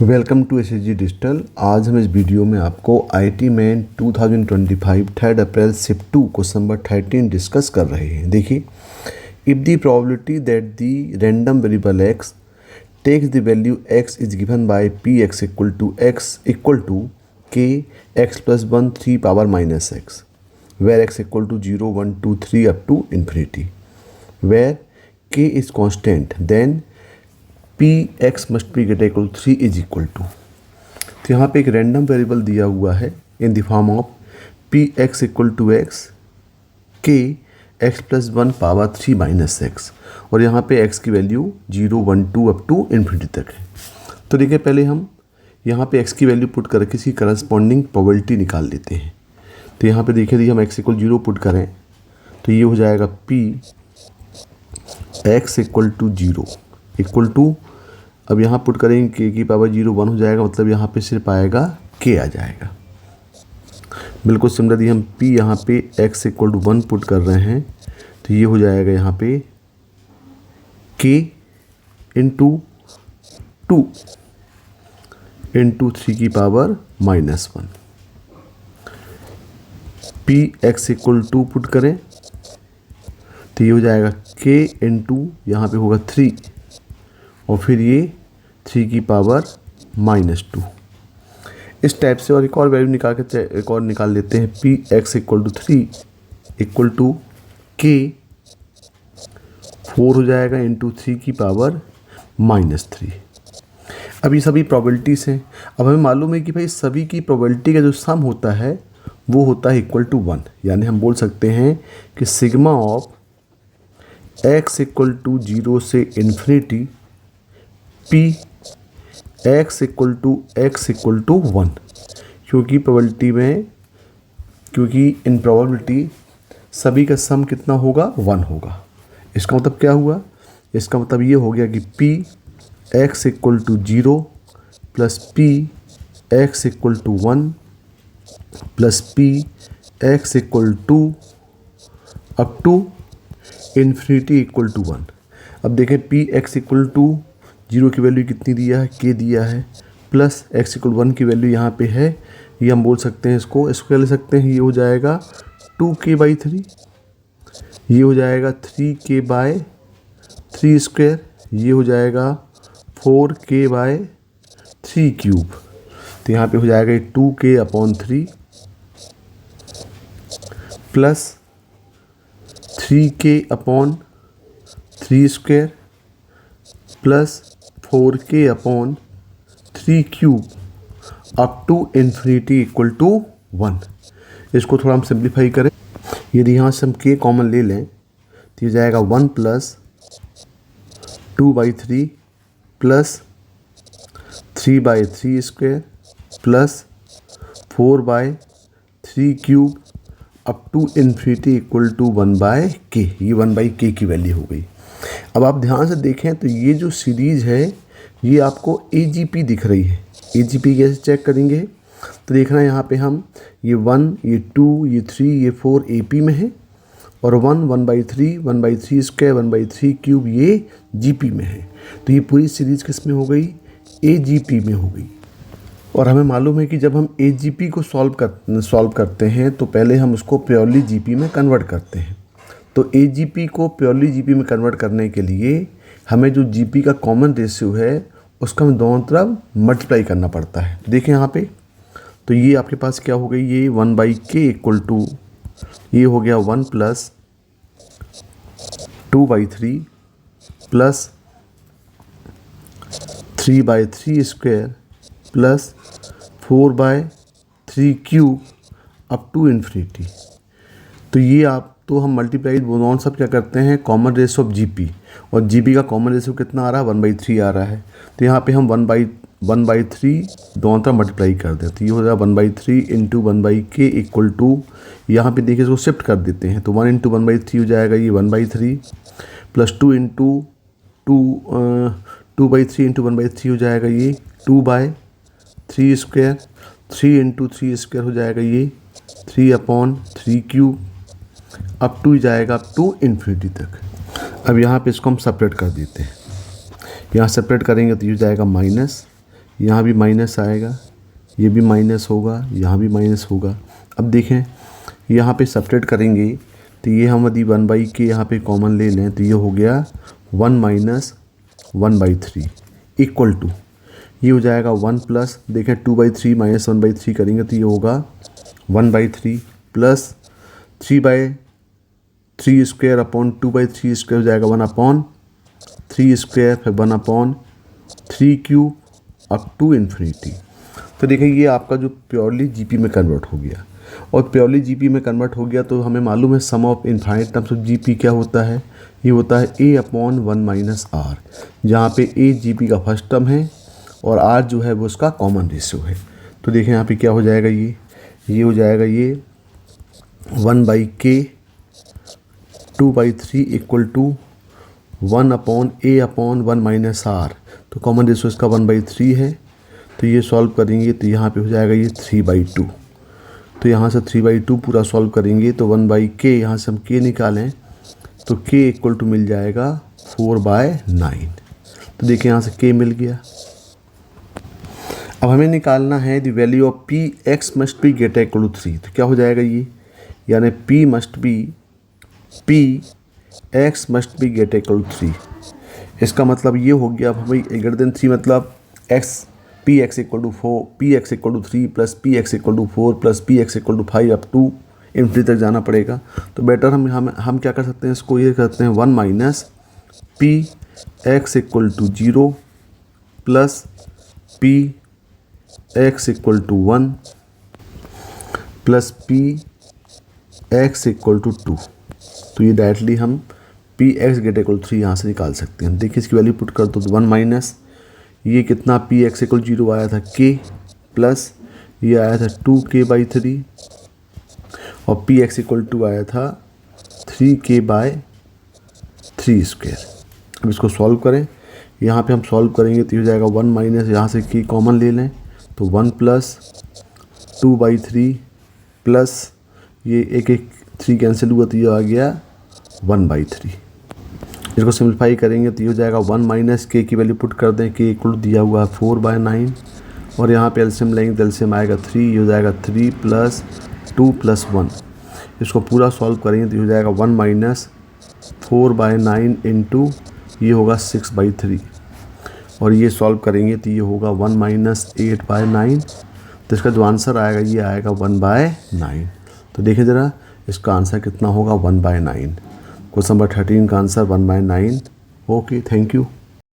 Welcome to SSG digital. आज हम इस वीडियो में आपको आईआईटी मेन 2025 3 अप्रैल शिफ्ट 2 क्वेश्चन नंबर 13 डिस्कस कर रहे हैं। देखिए, if the probability that the random variable X takes the value X is given by P X equal to K X plus 1 3 power minus X where X equal to 0 1 2 3 up to infinity where K is constant then P X must be greater equal 3 is equal to. तो यहाँ पे एक random variable दिया हुआ है in the form of P X equal to X K X plus 1 power 3 minus X, और यहाँ पे एक्स की वैल्यू 0 1 2 अप टू इन्फिनिटी तक है। तो देखिए, पहले हम यहाँ पे एक्स की वैल्यू पुट करके इसकी करस्पॉन्डिंग प्रोबेबिलिटी निकाल लेते हैं। तो यहाँ पे देखिए, हम एक्स इक्वल 0 पुट करें तो ये हो जाएगा P X equal to 0 equal to, अब यहाँ पुट करेंगे के की पावर 0 1 हो जाएगा, मतलब यहाँ पे सिर्फ आएगा के आ जाएगा। बिल्कुल सिमिलरली हम पी यहाँ पे x इक्वल टू 1 पुट कर रहे हैं तो ये हो जाएगा यहाँ पे के इंटू 2 इंटू 3 की power minus 1। P X equal to put करें तो ये हो जाएगा के इंटू यहाँ पे होगा 3 और फिर ये 3 की पावर माइनस 2। इस टाइप से और एक और वैल्यू निकाल लेते हैं। P X equal to 3 equal to के 4 हो जाएगा इंटू 3 की पावर माइनस 3। अब ये सभी प्रोबेबिलिटीज़ हैं। अब हमें मालूम है कि भाई सभी की प्रोबेबिलिटी का जो सम होता है वो होता है इक्वल टू 1, यानी हम बोल सकते हैं कि sigma of X equal to 0 से infinity P X equal to 1, क्योंकि इन प्रोबेबिलिटी सभी का सम कितना होगा 1 होगा। इसका मतलब क्या हुआ? इसका मतलब ये हो गया कि P X equal to 0 plus P X equal to 1 plus P X equal to up to infinity equal to 1। अब देखें, पी एक्स इक्वल टू 0 की वैल्यू कितनी दिया है, के दिया है, प्लस एक्स इक्वल 1 की वैल्यू यहाँ पे है। ये हम बोल सकते हैं, इसको क्या ले सकते हैं, ये हो जाएगा 2k/3, ये हो जाएगा 3k/3 स्क्वायर, ये हो जाएगा 4k/3 क्यूब। तो यहाँ पे हो जाएगा 2k/3 plus 3k/3 square plus 4k/3 cube up to infinity equal to 1। इसको थोड़ा हम सिंप्लीफाई करें, यदि यहाँ से हम k कॉमन ले लें तो ये जाएगा 1 plus 2/3 plus 3/3 square plus 4/3 cube up to infinity equal to 1/k। ये 1/k की वैल्यू हो गई। अब आप ध्यान से देखें तो ये जो सीरीज़ है ये आपको AGP दिख रही है। AGP कैसे चेक करेंगे? तो देखना, यहाँ पे हम ये 1, ये 2, ये 3, ये 4 AP में है, और 1/3 1/3 स्क्वायर 1/3 क्यूब ये GP में है। तो ये पूरी सीरीज़ किस में हो गई? AGP में हो गई। और हमें मालूम है कि जब हम AGP को सॉल्व करते हैं तो पहले हम उसको प्योरली GP में कन्वर्ट करते हैं। तो AGP को प्योरली GP में कन्वर्ट करने के लिए हमें जो GP का कॉमन रेशियो है उसका हमें दोनों तरफ मल्टीप्लाई करना पड़ता है। देखें यहाँ पे, तो ये आपके पास क्या हो गई, ये 1/k इक्वल टू, ये हो गया 1 plus 2/3 plus 3/3 square plus 4/3 cube up to infinity. तो ये तो हम मल्टीप्लाई दोनों सब क्या करते हैं, कॉमन रेशियो ऑफ GP, और GP का कॉमन रेशियो कितना आ रहा है, 1/3 आ रहा है। तो यहाँ पे हम 1/3 दोनों तरफ मल्टीप्लाई कर देते हैं। तो ये हो जाएगा 1/3 इंटू 1/k इक्वल टू, यहाँ पे देखिए इसको शिफ्ट कर देते हैं, तो 1 इंटू 1/3 हो जाएगा ये 1/3 प्लस 2 इंटू 2/3 इंटू 1/3 हो जाएगा ये 2/3 स्क्वायर, 3 इंटू 3 स्क्वायर हो जाएगा ये 3/3 क्यूब अप टू जाएगा अप टू इन्फिनिटी तक। अब यहाँ पे इसको हम सेपरेट कर देते हैं। यहाँ सेपरेट करेंगे तो ये जाएगा माइनस, यहाँ भी माइनस आएगा, ये भी माइनस होगा, यहाँ भी माइनस होगा। अब देखें यहाँ पे सब्ट्रैक्ट करेंगे तो ये हम यदि 1/k यहाँ पे कॉमन ले लें तो ये हो गया 1 माइनस 1/3 इक्वल टू, ये हो जाएगा 1 प्लस, देखें 2/3 माइनस 1/3 करेंगे तो ये होगा 1/3 प्लस 3/3 स्क्वायर अपॉन 2/3 स्क्वायर हो जाएगा 1/3 स्क्वायर, फिर 1/3³ अप टू इन्फिनिटी। तो देखिए ये आपका जो प्योरली जीपी में कन्वर्ट हो गया, और प्योरली जीपी में कन्वर्ट हो गया तो हमें मालूम है sum of infinite terms of GP क्या होता है, ये होता है a/1 - r, जहाँ पे a जीपी का फर्स्ट टर्म है और r जो है वो उसका कॉमन रेशियो है। तो देखें यहाँ पे क्या हो जाएगा, ये हो जाएगा ये 1/k 2/3 equal to 1/a/1 - r, तो कॉमन रेशियो इसका 1/3 है। तो ये सॉल्व करेंगे तो यहाँ पे हो जाएगा ये 3/2, तो यहाँ से 3/2 पूरा सॉल्व करेंगे तो 1/k, यहाँ से हम k निकालें तो k इक्वल टू मिल जाएगा 4/9। तो देखिए यहाँ से k मिल गया। अब हमें निकालना है the value of p x must be greater equal to 3, तो क्या हो जाएगा ये, यानी p x must be greater equal to 3। इसका मतलब ये हो गया, अब हमें ग्रेटर देन 3 मतलब px equal to 4, px equal to 3 plus px equal to 4 plus px equal to 5 up to infinity तक जाना पड़ेगा। तो बेटर हम क्या कर सकते हैं, इसको ये करते हैं 1 minus px equal to 0 plus px equal to 1 plus px equal to 2। तो ये डायरेक्टली हम px ग्रेटर इक्वल टू 3 यहाँ से निकाल सकते हैं। देखिए इसकी वैल्यू पुट कर दो तो 1 माइनस ये कितना px इक्वल 0 आया था k, प्लस ये आया था 2k/3 और px इक्वल 2 आया था 3k/3 स्क्वायर। अब इसको सॉल्व करें, यहाँ पे हम सॉल्व करेंगे तो ये हो जाएगा 1 माइनस, यहाँ से k कॉमन ले लें तो 1 प्लस 2/3 प्लस ये एक 3 कैंसिल हुआ तो ये आ गया 1/3। इसको सिंप्लीफाई करेंगे तो ये हो जाएगा 1 माइनस k की वैल्यू पुट कर दें, k इक्वल दिया हुआ है 4/9 और यहाँ पे एलसीएम लेंगे तो एलसीएम आएगा 3, ये हो जाएगा 3 प्लस 2 प्लस 1। इसको पूरा सॉल्व करेंगे तो ये हो जाएगा 1 माइनस 4/9 इंटू ये होगा 6/3 और ये सॉल्व करेंगे तो ये होगा 1 माइनस 8/9। तो इसका जो आंसर आएगा ये आएगा 1/9। तो देखिए ज़रा इसका आंसर कितना होगा 1/9। क्वेश्चन नंबर 13 का आंसर 1/9। Okay, thank you.